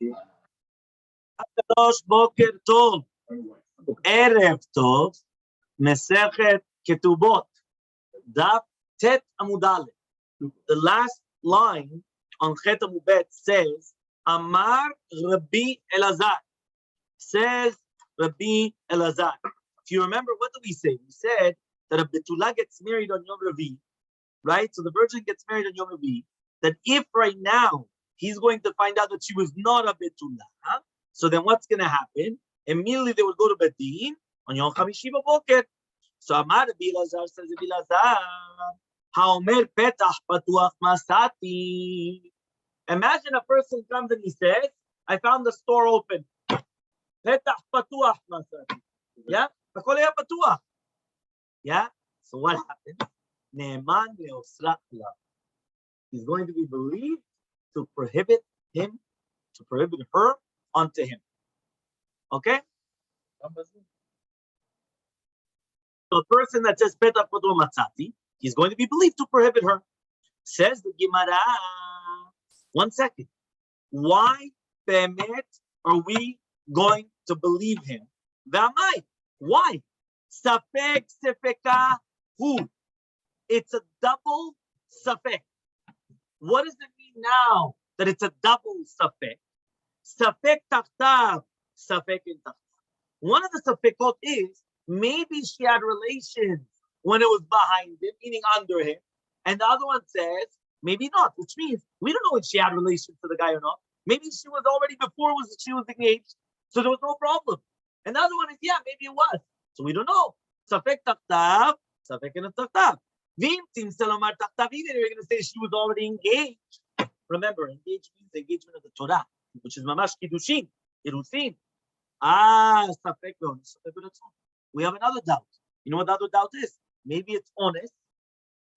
Kadosh Boker Tov. Erev Tov. Masechet Ketubot Daf Tet Amud Aleph. The last line on Chet Amud Bet says, Amar Rabbi Elazar. Says Rabbi Elazar. If you remember, what did we say? We said that a Betula gets married on Yom Ravi, right? So the virgin gets married on Yom Ravi. That if right now he's going to find out that she was not a Betula, so then what's going to happen? Immediately they would go to Bedin on Yom Chamishi Boker. So Amar Rabbi Elazar says, Rabbi Elazar, Haomer Petach Patuach Masati. Imagine a person comes and he says, I found the store open. Petach Patuach Masati. Yeah? Yeah? So what happens? Ne'eman le'osra la. He's going to be believed to prohibit him, to prohibit her onto him. Okay? So the person that says Petach Patuach Masati, he's going to be believed to prohibit her. Says the Gemara. 1 second. Why, Be'emet, are we going to believe him? V'amai. Why? Safek sefeka hu. It's a double safek. What does it mean now that it's a double safek? Safek tachtav, safek in tachtav. One of the safekot is maybe she had relations when it was behind him, meaning under him, and the other one says maybe not, which means we don't know if she had relations to the guy or not. Maybe she was already before she was engaged, so there was no problem. And the other one is, yeah, maybe it was. So we don't know. Safek tachtav, safek in a tachtav. Vim tim salomar tachtav, even if you're going to say she was already engaged. Remember, engaged means engagement of the Torah, which is mamash kiddushin, irusin. Safek ve'onis, safek ve'ratzon. We have another doubt. You know what the other doubt is? Maybe it's honest,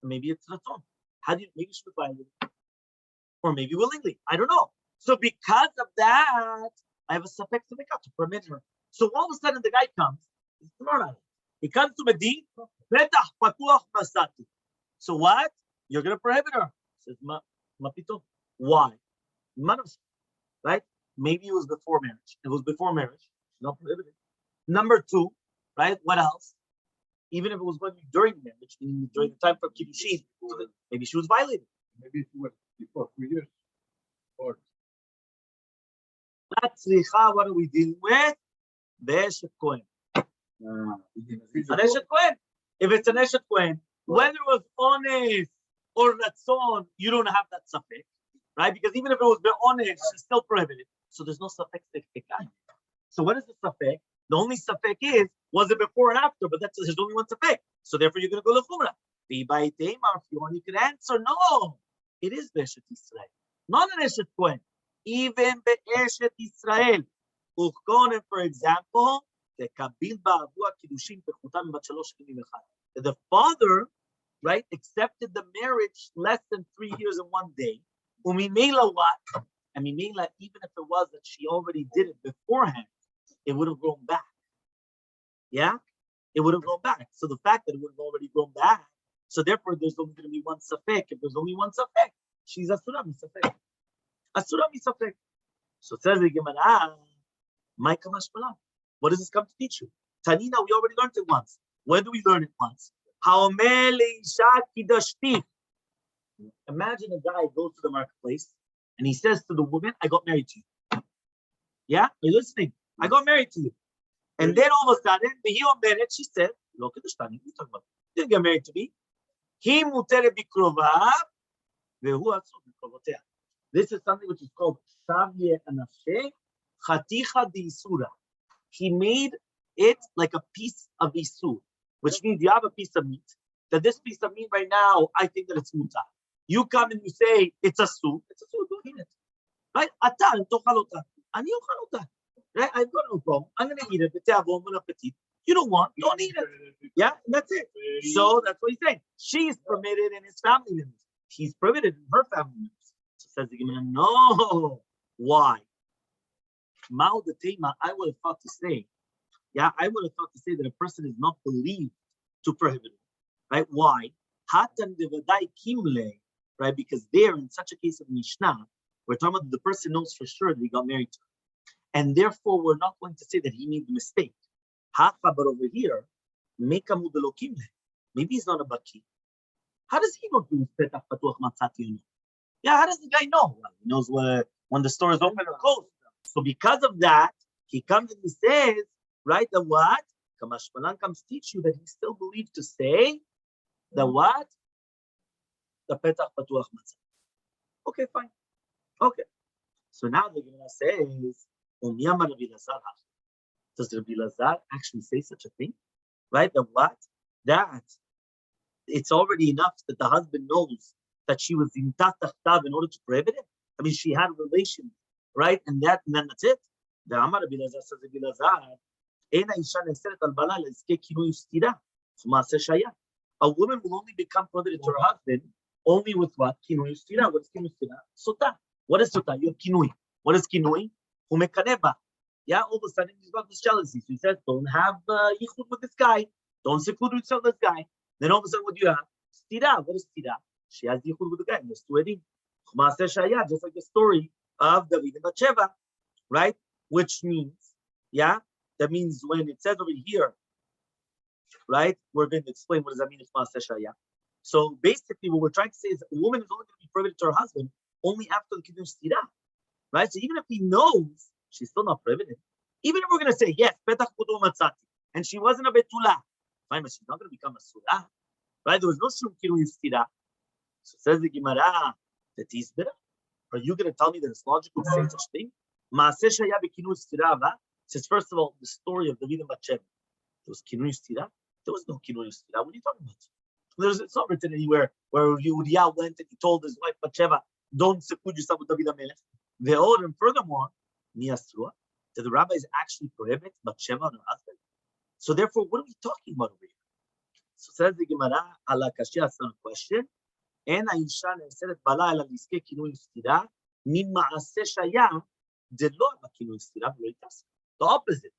or maybe it's ratzon. How do you, maybe she was violated, or maybe willingly. I don't know. So because of that, I have a safek to permit her. So all of a sudden the guy comes. He comes to Medin. So what? You're going to prohibit her. He says, Mapito. Why? Right? Maybe it was before marriage. It was before marriage. She's not prohibited. Number 2, right? What else? Even if it was going to be during marriage, meaning during the time for Kiddushin, maybe she was violated. Maybe it was before 3 years. Or what are we dealing with? Eshet Kohen. Eshet Kohen. If it's an Eshet Kohen, whether it was honest or ratzon, you don't have that safek, right? Because even if it was honest, it's still prohibited. So there's no safek. So what is the safek? The only safek is, was it before and after? But there's only one safek. So therefore, you're going to go to Chumrah. If you want, you can answer, no. It is Eshet Israel. Not an Eshet Kohen. Even Eshet Israel. For example, the father, right, accepted the marriage less than 3 years and 1 day. Umimela what? I mean, even if it was that she already did it beforehand, it would have grown back. Yeah? It would have grown back. So the fact that it would have already grown back, so therefore there's only going to be one safek. If there's only one safek, she's asura misafek. Asura misafek. So it says the Gemara, what does this come to teach you? Tanina, we already learned it once. When do we learn it once? Imagine a guy goes to the marketplace and he says to the woman, I got married to you. Yeah? Are you listening? I got married to you. And then all of a sudden, she said, look at the stunning. You talk about you didn't get married to me. This is something which is called Shavye Anashe Chaticha di Isura. He made it like a piece of Isur, which means you have a piece of meat. That this piece of meat right now, I think that it's muta. You come and you say it's a soup. It's a soup. Don't eat it, right? Atan tochalota. Ani ochalota. Right? I've got no problem. I'm gonna eat it. Bon appetit. You don't want, don't eat it. Yeah, and that's it. So that's what he's saying. She's permitted in his family members. He's permitted in her family members. So says the Gemara, no. Why? Mao the Tema, I would have thought to say, I would have thought to say that a person is not believed to prohibit it. Right? Why? Hatan devadai kimle, right? Because there, in such a case of Mishnah, We're talking about the person knows for sure that he got married to her. And therefore, we're not going to say that he made the mistake. But over here, maybe he's not a baki. How does he know? Yeah, how does the guy know? Well, he knows when the store is open or closed. So because of that, he comes and he says, right, the what? Kamashmalan comes teach you that he still believed to say the what? The petach patuach matzah. Okay, fine. Okay. So now the Gemara says, does Rabbi Lazar actually say such a thing? Right? The what? That it's already enough that the husband knows that she was in tatachtav in order to prohibit it. I mean, she had a relation, right? And then that's it. The Amar Rabbi Lazar says, Rabbi Lazar, a woman will only become prohibited to her husband only with what? Kinui ustira. What is kinui ustira? Sota. What is sota? You have kinui. What is kinui? Humekaneba. Yeah, all of a sudden he's got this jealousy. So he says, don't have yichud with this guy. Don't seclude yourself with this guy. Then all of a sudden, what do you have? Stira. What is stira? She has yichud with the guy. There's two edim. Masechet, just like the story of David and Bathsheba, right? Which means, yeah, that means when it says over here, right? We're going to explain what does that mean if Masechet. So basically, what we're trying to say is a woman is only going to be prohibited to her husband only after the kiddush stira, right? So even if he knows, she's still not prohibited. Even if we're going to say yes, petach putu matzati, and she wasn't a betula, fine, but she's not going to become a surah, right? There was no shum kiddush stira. So says the Gemara, that is better. Are you going to tell me that it's logical to say such thing? Masechet bekinush stira. Says first of all, the story of David and Bathsheba. There was kinush stira. There was no kinush stira. What are you talking about? It's not written anywhere where Uriah went and he told his wife Bathsheba, don't seclude yourself with David HaMelech. And furthermore, that the rabbis actually prohibit Bathsheba and her husband. So therefore, what are we talking about over here? So says the Gemara, Allah Kashia asked a question. And Aisha said it bala ala liske kinui stira min ma'aseh de lo kinui stira. The opposite.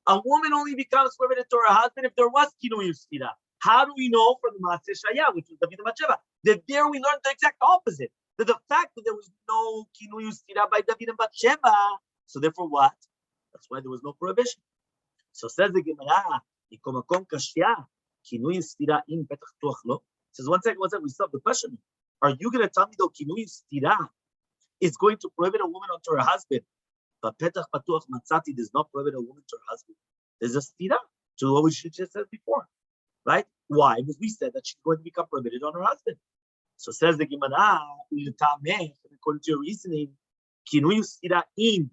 A woman only becomes prohibited to her husband if there was kinui stira. How do we know from the Masechet, which was David and Bathsheba, that there we learned the exact opposite? That the fact that there was no kinui stira by David and Bathsheba, so therefore what? That's why there was no prohibition. So says the Gemara, ikomakom kashya kinui stira in petach tuach lo. Says one second, we stop the question. Are you going to tell me though kinui stira is going to prohibit a woman onto her husband, but petach patuach matzati does not prohibit a woman to her husband? There's a stira to what we just said before. Right? Why? Because we said that she's going to become prohibited on her husband. So says the Gemara, according to your reasoning, kinui stira in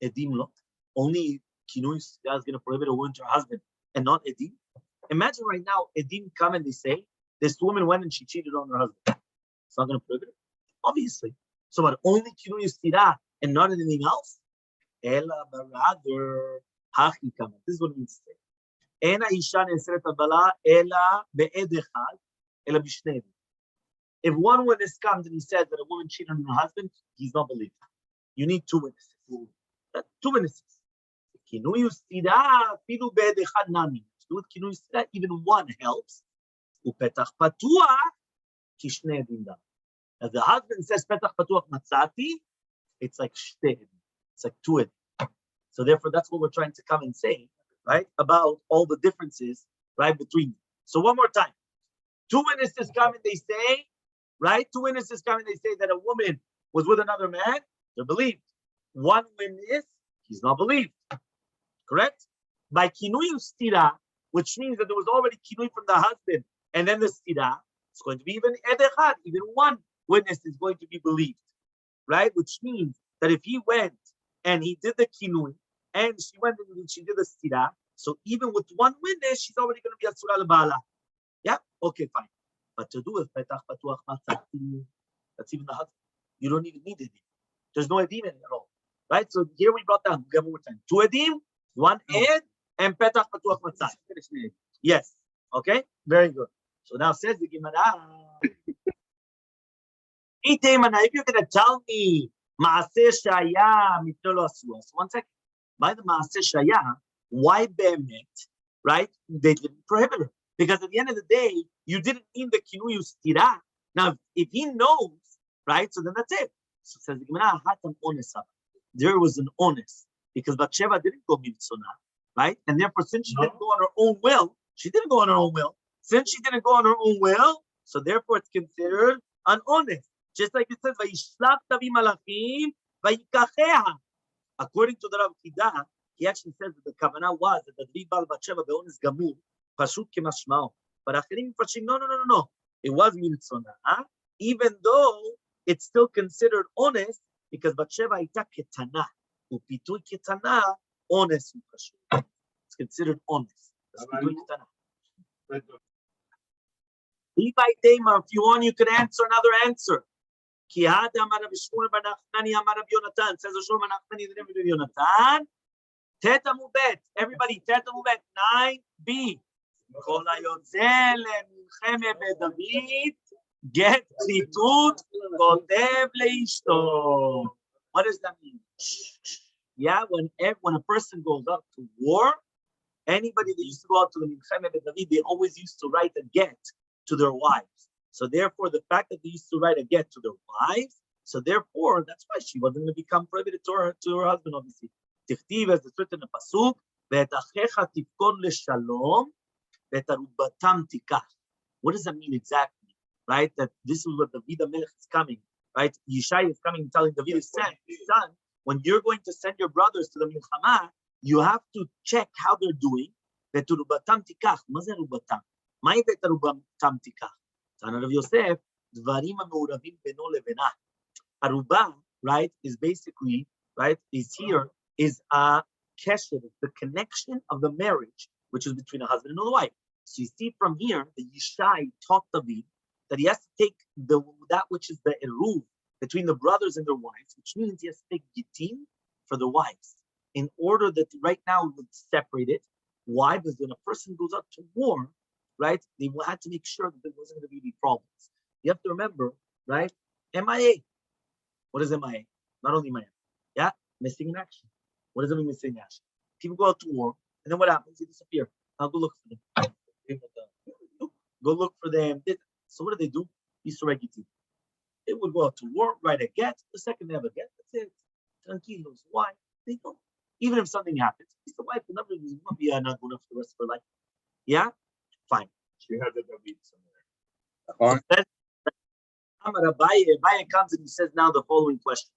edim lo. Only kinui stira is going to prohibit a woman to her husband and not edim. Imagine right now, edim come and they say, this woman went and she cheated on her husband. It's not going to prohibit it? Obviously. So but only kinui stira and not anything else? Ela baradr hachi kama. This is what it means to say. If one witness comes and he says that a woman cheated on her husband, he's not believed. You need two witnesses. Two witnesses. Even one helps. As the husband says, petach patuach matzati, it's like shte. It's like two. So therefore, that's what we're trying to come and say. Right, about all the differences, right, between them. So one more time. Two witnesses come and they say, right? Two witnesses come and they say that a woman was with another man, they're believed. One witness, he's not believed. Correct? By kinui stira, which means that there was already kinui from the husband, and then the stira, it's going to be even edechad, even one witness is going to be believed. Right? Which means that if he went and he did the kinui, and she went and she did the stira. So even with one witness, she's already going to be a surah al-bala. Yeah? Okay, fine. But to do with petach patuach matzati, that's even the husband. You don't even need edim. There's no edim in it at all. Right? So here we brought down, again one more time. Two edim, one ed, and petach patuach matzati. Yes. Okay? Very good. So now says the Gemara. If you're going to tell me, Masechet mitolo asua. So one second. By the Masechet, why be'emet, right? They didn't prohibit her. Because at the end of the day, you didn't mean the kinui stira. Now, if he knows, right, so then that's it. So says the Gemara, Hatam ones. There was an onus because Bathsheba didn't go mitzvah, right? And therefore, since she didn't go on her own will, she didn't go on her own will. Since she didn't go on her own will, so therefore it's considered an honest. Just like it says, "Vayishlach tavi malachim vayikacheha." According to the Rav Kida, he actually says that the kavanah was that the David Bal Bathsheba be'ones gamur pashut kemashmao. But Achirim Farshim, no. It was mitzvah, even though it's still considered honest because Bathsheba ita ketana, upitui ketana, honest. It's considered honest. If you want, you could answer another answer. Says Shmuel ben Nachmani, the name of Yonatan. Teta mubet. Everybody, teta mubet. 9b. Kol hayotzel milcheme beDavid get tzitut kotev leishto. What does that mean? Yeah, when a person goes up to war, anybody that used to go out to the milcheme beDavid, they always used to write a get to their wives. So therefore, the fact that they used to write a get to their wives, so therefore, that's why she wasn't going to become prohibited to her husband, obviously. Tichtiv, as it's written in the pasuk, ve'et achecha tifkod leshalom, ve'et arubatam tikach. What does that mean exactly? Right? That this is what David HaMelech is coming. Right? Yishai is coming, telling David his son, when you're going to send your brothers to the milchama, you have to check how they're doing. Ve'et arubatam tikach. Ma ze arubatam? Ma ve'et arubatam tikach? Tana Rav Yosef, dvarim ha'meuravim beno levena. Aruba, right, is basically, right, is a kesher, the connection of the marriage, which is between a husband and a wife. So you see from here, the Yishai taught David that he has to take that which is the eruv between the brothers and their wives, which means he has to take gitim for the wives, in order that right now it would separate it. Why? Because when a person goes out to war, right, they had to make sure that there wasn't going to be any problems. You have to remember, right, MIA. What is MIA? Not only MIA. Yeah, missing in action. What does it mean missing in action? People go out to war, and then what happens? They disappear. I'll go look for them. Go look for them. So what do? They used to write it. They would go out to war, write a get. The second they have a get, that's it. Tranquilos. Why? They don't. Even if something happens, the wife will never be not good enough for the rest of her life. Yeah? Fine. She had the David somewhere. Rabbi comes and he says now the following question.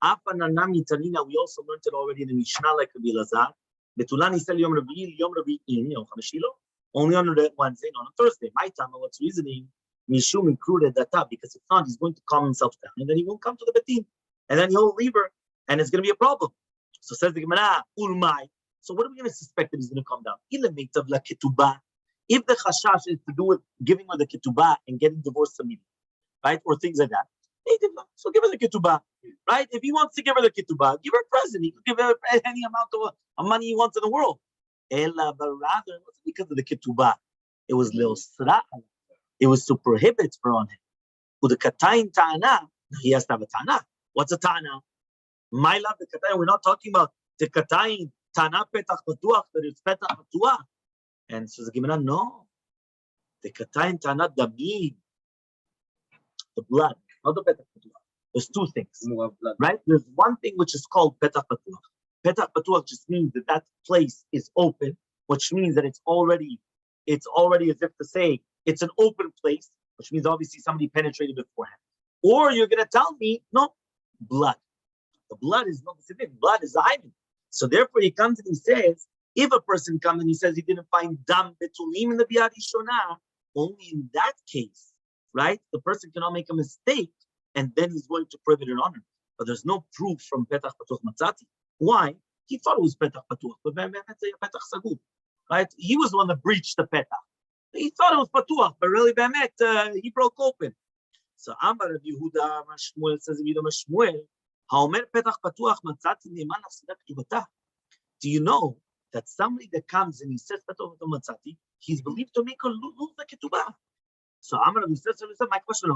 We also learned it already in the Mishnah like Rabbi Elazar. Betulani said Yom Rabbi only on the Wednesday, not on Thursday. My time, what's reasoning? Mishum included that up because if not, he's going to calm himself down and then he won't come to the betin. And then he'll leave her and it's going to be a problem. So says the Gemara, Ulmai. So what are we going to suspect that he's going to come down? If the chashash is to do with giving her the ketubah and getting divorced immediately, right? Or things like that. So give her the ketubah, right? If he wants to give her the ketubah, give her a present. He could give her any amount of money he wants in the world. Ella, but rather, it wasn't because of the ketubah. It was leosra. It was to prohibit her on him. With the katayin ta'ana, he has to have a ta'ana. What's a ta'ana? My love, the katayin, we're not talking about the katayin ta'ana petach patuach, that it's petach patuach. And so the Gemara, no. The katayin ta'ana damid, the blood, not the petach patuach. There's two things, right? There's one thing which is called petach patuach. Petach patuach just means that that place is open, which means that it's already as if to say it's an open place, which means obviously somebody penetrated beforehand. Or you're going to tell me, no, blood. The blood is not the same thing. Blood is a hymen. So therefore he comes and he says, if a person comes and he says he didn't find dam betulim in the biyad shona, only in that case, right, the person cannot make a mistake and then he's going to prohibit an honor. But there's no proof from petach patuach matzati. Why? He thought it was petach patuach, but petach sagud, right? He was the one that breached the petach. He thought it was patuach, but really he broke open. So Amar Rabbi Yehuda Shmuel says, Shmuel, Haomer petach patuach matzati ne'eman afsida ketubata. Do you know that somebody that comes and he says petach matzati, he's believed to make a lose the ketubah? So Amar Rabbi says, my question,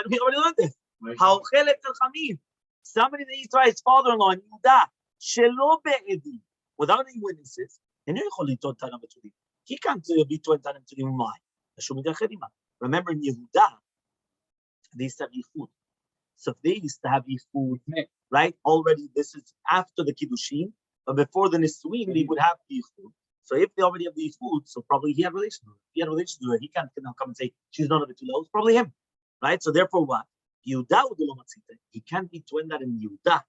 we already learned this. How chelet el chamim? Somebody that eats his father-in-law in Yehuda, shelo be'edi, without any witnesses, and he can't be 20 times to the. Remember in Yehuda, they used to have yichud. So if they used to have these food, right? Already, this is after the kiddushin, but before the nisuin, they would have these food. So if they already have these food, so probably he had relations with her. If he had relations with her, he can't now come and say she's not a betula. It's probably him, right? So therefore, what? Yehuda udelo matzita. He can't be doing that in Yehuda,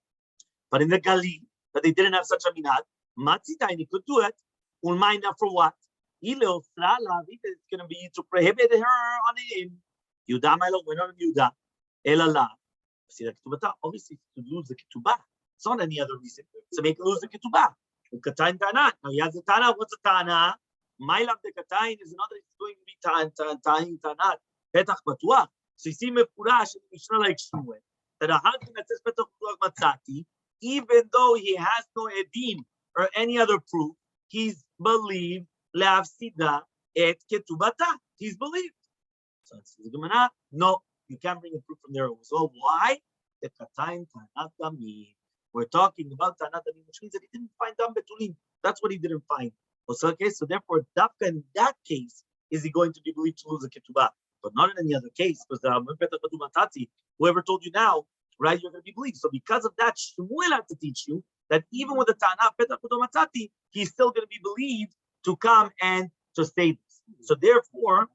but in the Gali, that they didn't have such a minhag, matzita, and he could do it. Ulmaina for what? It's going to be to prohibit her on it. Yehuda, my Lord, we're not in Yehuda. Elala. See the ketubah, obviously to lose the ketubah. It's not any other reason to make lose the ketubah. Now he has the tana. What's the tana? My love the katain is another. It's going to be tanat petach batuach. So you see mefurash in Mishnah like Shmuel that a husband that says petach batuach matzati, even though he has no edim or any other proof, he's believed leavsida et ketubata. He's believed. So it's the Gemara. No, you can't bring a proof from there. So why? The katain tanat damim. We're talking about tanat damim, which means that he didn't find dam betulim. That's what he didn't find. Okay, so therefore, dafka in that case is he going to be believed to lose the ketubah, but not in any other case because whoever told you now, right? You're going to be believed. So because of that, Shmuel had to teach you that even with the tana petach matati, he's still going to be believed to come and to say this. So therefore,